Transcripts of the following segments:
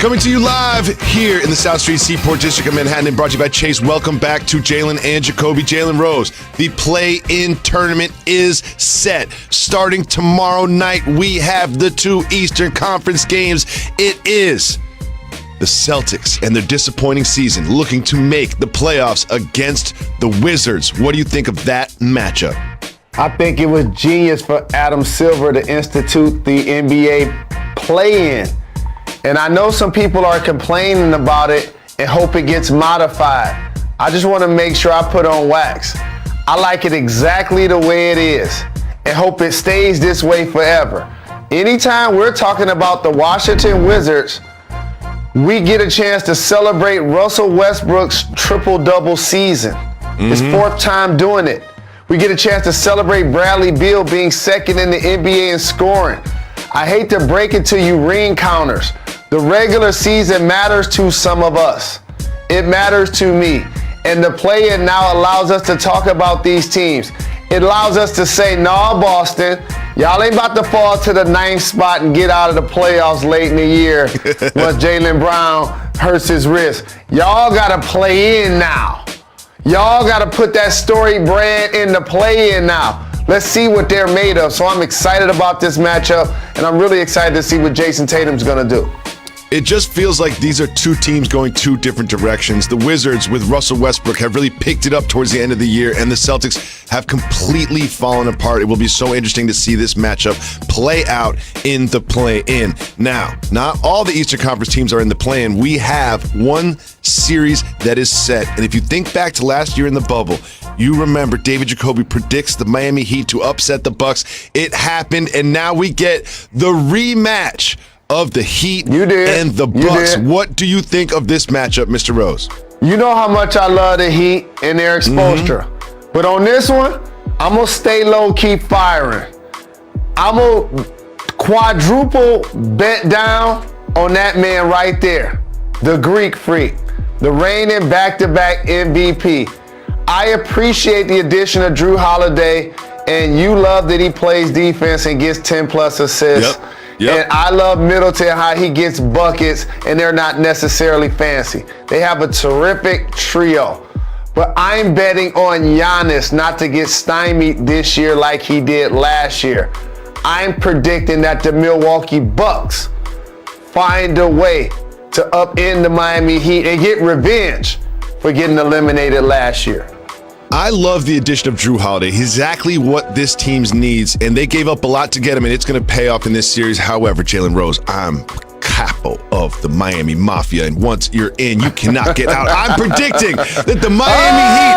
Coming to you live here in the South Street Seaport District of Manhattan and brought to you by Chase. Welcome back to Jalen and Jacoby. Jalen Rose, the play-in tournament is set. Starting tomorrow night, we have the two Eastern Conference games. It is the Celtics and their disappointing season looking to make the playoffs against the Wizards. What do you think of that matchup? I think it was genius for Adam Silver to institute the NBA play-in. And I know some people are complaining about it and hope it gets modified. I just want to make sure I put on wax. I like it exactly the way it is and hope it stays this way forever. Anytime we're talking about the Washington Wizards, we get a chance to celebrate Russell Westbrook's triple-double season. His fourth time doing it. We get a chance to celebrate Bradley Beal being second in the NBA in scoring. I hate to break it to you ring counters. The regular season matters to some of us. It matters to me. And the play-in now allows us to talk about these teams. It allows us to say, nah, Boston, y'all ain't about to fall to the 9th spot and get out of the playoffs late in the year once Jalen Brown hurts his wrist. Y'all got to play in now. Y'all got to put that story brand in the play-in now. Let's see what they're made of. So I'm excited about this matchup, and I'm really excited to see what Jason Tatum's going to do. It just feels like these are two teams going two different directions. The Wizards with Russell Westbrook have really picked it up towards the end of the year, and the Celtics have completely fallen apart. It will be so interesting to see this matchup play out in the play-in. Now, not all the Eastern Conference teams are in the play-in. We have one series that is set, and if you think back to last year in the bubble, you remember David Jacoby predicts the Miami Heat to upset the Bucks. It happened, and now we get the rematch of the Heat and the Bucks. What do you think of this matchup, Mr. Rose? You know how much I love the Heat and their exposure. But on this one, I'm going to stay low, keep firing. I'm going to quadruple bet down on that man right there, the Greek Freak, the reigning back-to-back MVP. I appreciate the addition of Drew Holiday, and you love that he plays defense and gets 10-plus assists. Yep. And I love Middleton, how he gets buckets, and they're not necessarily fancy. They have a terrific trio. But I'm betting on Giannis not to get stymied this year like he did last year. I'm predicting that the Milwaukee Bucks find a way to upend the Miami Heat and get revenge for getting eliminated last year. I love the addition of Drew Holiday. Exactly what this team needs, and they gave up a lot to get him, and it's going to pay off in this series. However, Jalen Rose, I'm capo of the Miami Mafia, and once you're in, you cannot get out. I'm predicting that the Miami Heat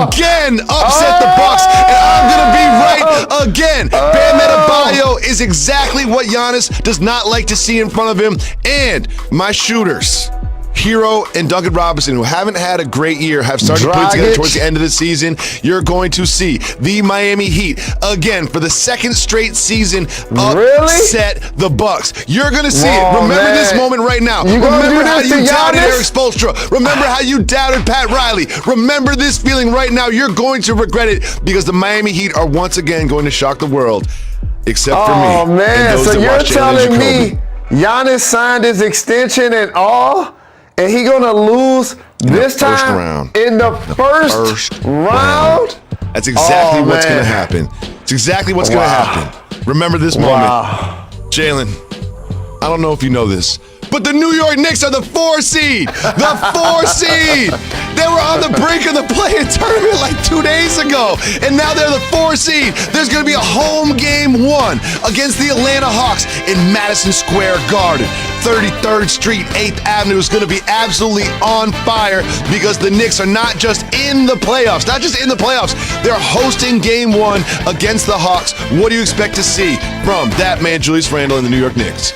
again upset the Bucks, and I'm going to be right again. Bam Adebayo is exactly what Giannis does not like to see in front of him, and my shooters, Hero and Duncan Robinson, who haven't had a great year, have started putting together towards the end of the season. You're going to see the Miami Heat again for the second straight season upset the Bucks. You're going to see it. Remember this moment right now. Remember how you doubted Eric Spoelstra. Remember how you doubted Pat Riley. Remember this feeling right now. You're going to regret it because the Miami Heat are once again going to shock the world, except for me. Oh, man. So you're telling me Giannis signed his extension and all? And he gonna lose this time in the first round? That's exactly what's gonna happen. It's exactly what's gonna happen. Remember this moment. Jalen, I don't know if you know this, but the New York Knicks are the 4 seed. The 4 seed. They were on the brink of the play-in tournament like 2 days ago, and now they're the 4 seed. There's going to be a home game 1 against the Atlanta Hawks in Madison Square Garden. 33rd Street, 8th Avenue is going to be absolutely on fire because the Knicks are not just in the playoffs. They're hosting game 1 against the Hawks. What do you expect to see from that man, Julius Randle, and the New York Knicks?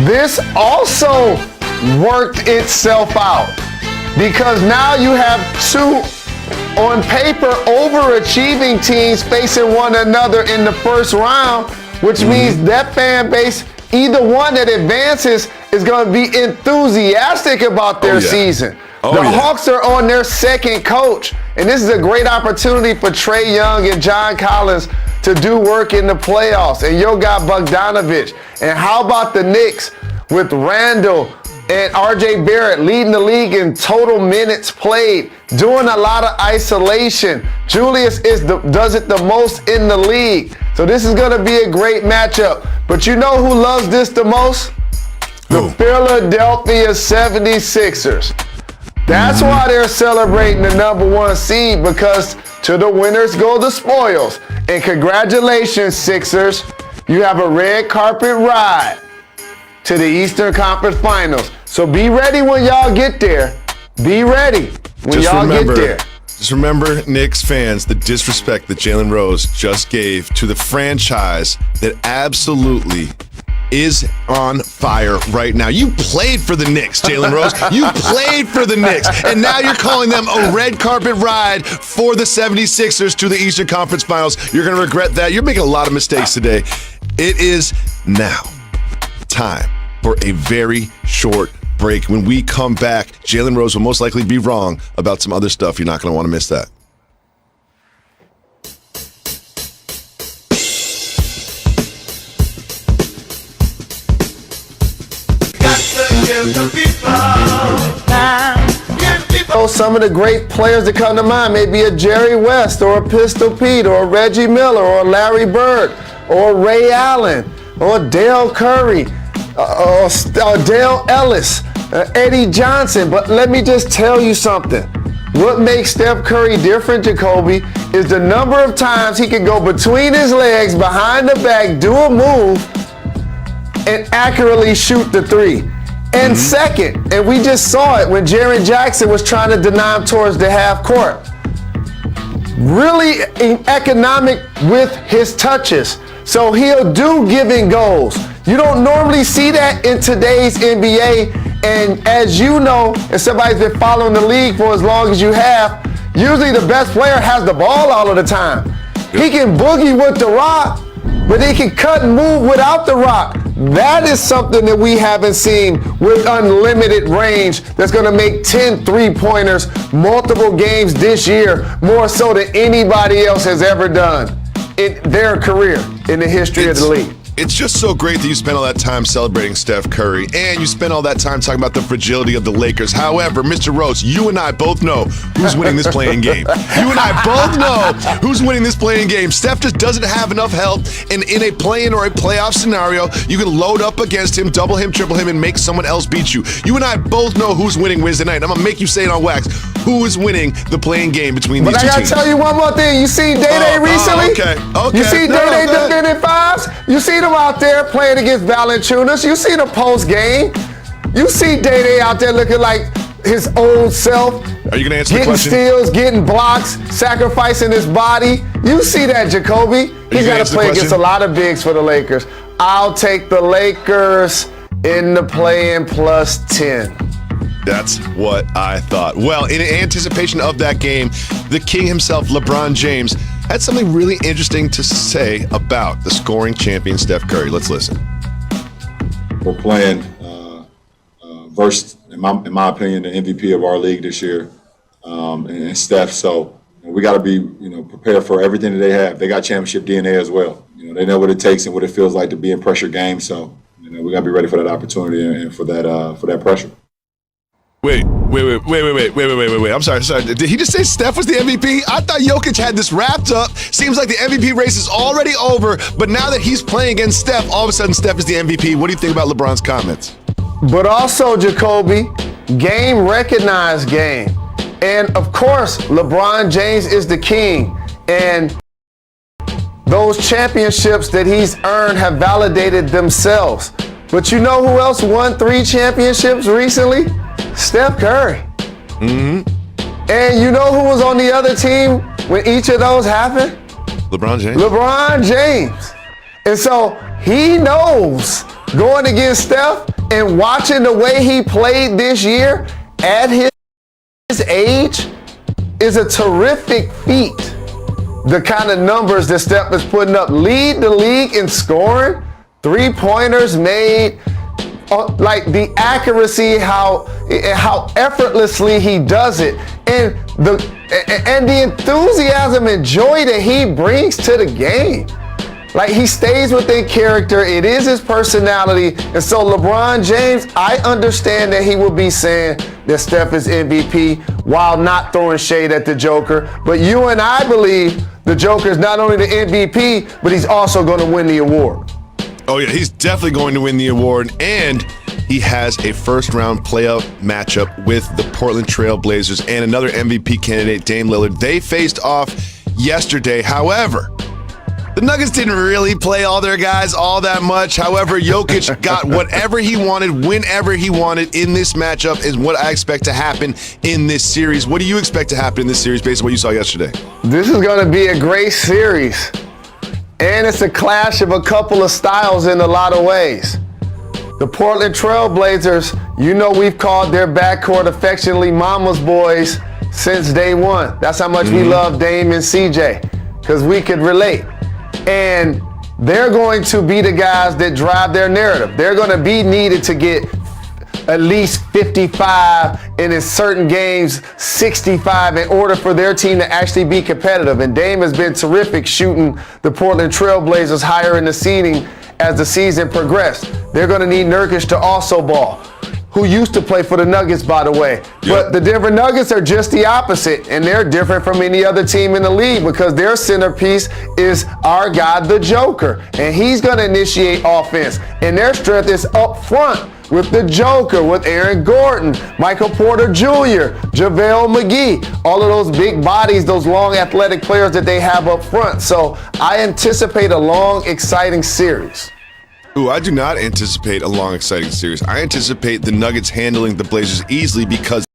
This also worked itself out because now you have two, on paper, overachieving teams facing one another in the first round, which means that fan base, either one that advances, is going to be enthusiastic about their season. The Hawks are on their second coach, and this is a great opportunity for Trae Young and John Collins to do work in the playoffs, and yo got Bogdanovich. And how about the Knicks with Randall, And RJ Barrett leading the league in total minutes played, doing a lot of isolation. Julius does it the most in the league. So this is going to be a great matchup. But you know who loves this the most? The Philadelphia 76ers. That's why they're celebrating the #1 seed, because to the winners go the spoils. And congratulations, Sixers. You have a red carpet ride to the Eastern Conference Finals. So be ready when y'all get there. Be ready when y'all get there. Just remember, Knicks fans, the disrespect that Jalen Rose just gave to the franchise that absolutely is on fire right now. You played for the Knicks, Jalen Rose. You played for the Knicks. And now you're calling them a red carpet ride for the 76ers to the Eastern Conference Finals. You're going to regret that. You're making a lot of mistakes today. It is now time for a very short break. When we come back, Jalen Rose will most likely be wrong about some other stuff. You're not going to want to miss that. Some of the great players that come to mind may be a Jerry West or a Pistol Pete or a Reggie Miller or a Larry Bird or Ray Allen or Dale Curry or Dale Ellis, Eddie Johnson. But let me just tell you something. What makes Steph Curry different, Jacoby, is the number of times he can go between his legs, behind the back, do a move, and accurately shoot the three. And second, and we just saw it when Jaren Jackson was trying to deny him towards the half court. Really economic with his touches. So he'll do giving goals. You don't normally see that in today's NBA. And as you know, and somebody's been following the league for as long as you have, usually the best player has the ball all of the time. He can boogie with the rock, but he can cut and move without the rock. That is something that we haven't seen with unlimited range that's going to make 10 three-pointers multiple games this year, more so than anybody else has ever done in their career in the history of the league. It's just so great that you spent all that time celebrating Steph Curry, and you spent all that time talking about the fragility of the Lakers. However, Mr. Rose, you and I both know who's winning this playing game. You and I both know who's winning this playing game. Steph just doesn't have enough help, and in a play-in or a playoff scenario, you can load up against him, double him, triple him, and make someone else beat you. You and I both know who's winning Wednesday night. I'm going to make you say it on wax. Who is winning the playing game between these two teams? But I got to tell you one more thing. You seen Day-Day recently? Okay. You see Day-Day defending fives? You see them out there playing against Valanciunas. You see the post game. You see Day-Day out there looking like his old self. Are you going to answer the question? Getting steals, getting blocks, sacrificing his body. You see that, Jacoby. He's got to play against a lot of bigs for the Lakers. I'll take the Lakers in the play-in plus 10. That's what I thought. Well, in anticipation of that game, the king himself, LeBron James, had something really interesting to say about the scoring champion Steph Curry. Let's listen. We're playing versus, in my opinion, the MVP of our league this year, and Steph. So we got to be, prepared for everything that they have. They got championship DNA as well. They know what it takes and what it feels like to be in pressure games. So we got to be ready for that opportunity and for that pressure. Wait. I'm sorry. Did he just say Steph was the MVP? I thought Jokic had this wrapped up. Seems like the MVP race is already over, but now that he's playing against Steph, all of a sudden Steph is the MVP. What do you think about LeBron's comments? But also, Jacoby, game recognized game. And of course, LeBron James is the king. And those championships that he's earned have validated themselves. But you know who else won 3 championships recently? Steph Curry. And you know who was on the other team when each of those happened? LeBron James. LeBron James. And so he knows going against Steph and watching the way he played this year at his age is a terrific feat. The kind of numbers that Steph is putting up, lead the league in scoring, 3-pointers made, like the accuracy, how effortlessly he does it, and the enthusiasm and joy that he brings to the game. Like, he stays within character. It is his personality. And so LeBron James, I understand that he will be saying that Steph is MVP while not throwing shade at the Joker. But you and I believe the Joker is not only the MVP, but he's also going to win the award. Oh, yeah, he's definitely going to win the award. And he has a first-round playoff matchup with the Portland Trail Blazers and another MVP candidate, Dame Lillard. They faced off yesterday. However, the Nuggets didn't really play all their guys all that much. However, Jokic got whatever he wanted, whenever he wanted in this matchup is what I expect to happen in this series. What do you expect to happen in this series based on what you saw yesterday? This is going to be a great series. And it's a clash of a couple of styles in a lot of ways. The Portland Trail Blazers, you know we've called their backcourt affectionately Mama's Boys since day one. That's how much we love Dame and CJ, because we could relate. And they're going to be the guys that drive their narrative. They're going to be needed to get at least 55 and in certain games 65 in order for their team to actually be competitive. And Dame has been terrific shooting the Portland Trail Blazers higher in the seeding as the season progressed. They're going to need Nurkic to also ball, who used to play for the Nuggets, by the way. Yep. But the Denver Nuggets are just the opposite, and they're different from any other team in the league because their centerpiece is our guy, the Joker, and he's going to initiate offense. And their strength is up front with the Joker, with Aaron Gordon, Michael Porter Jr., JaVale McGee, all of those big bodies, those long athletic players that they have up front. So I anticipate a long, exciting series. Ooh, I do not anticipate a long, exciting series. I anticipate the Nuggets handling the Blazers easily because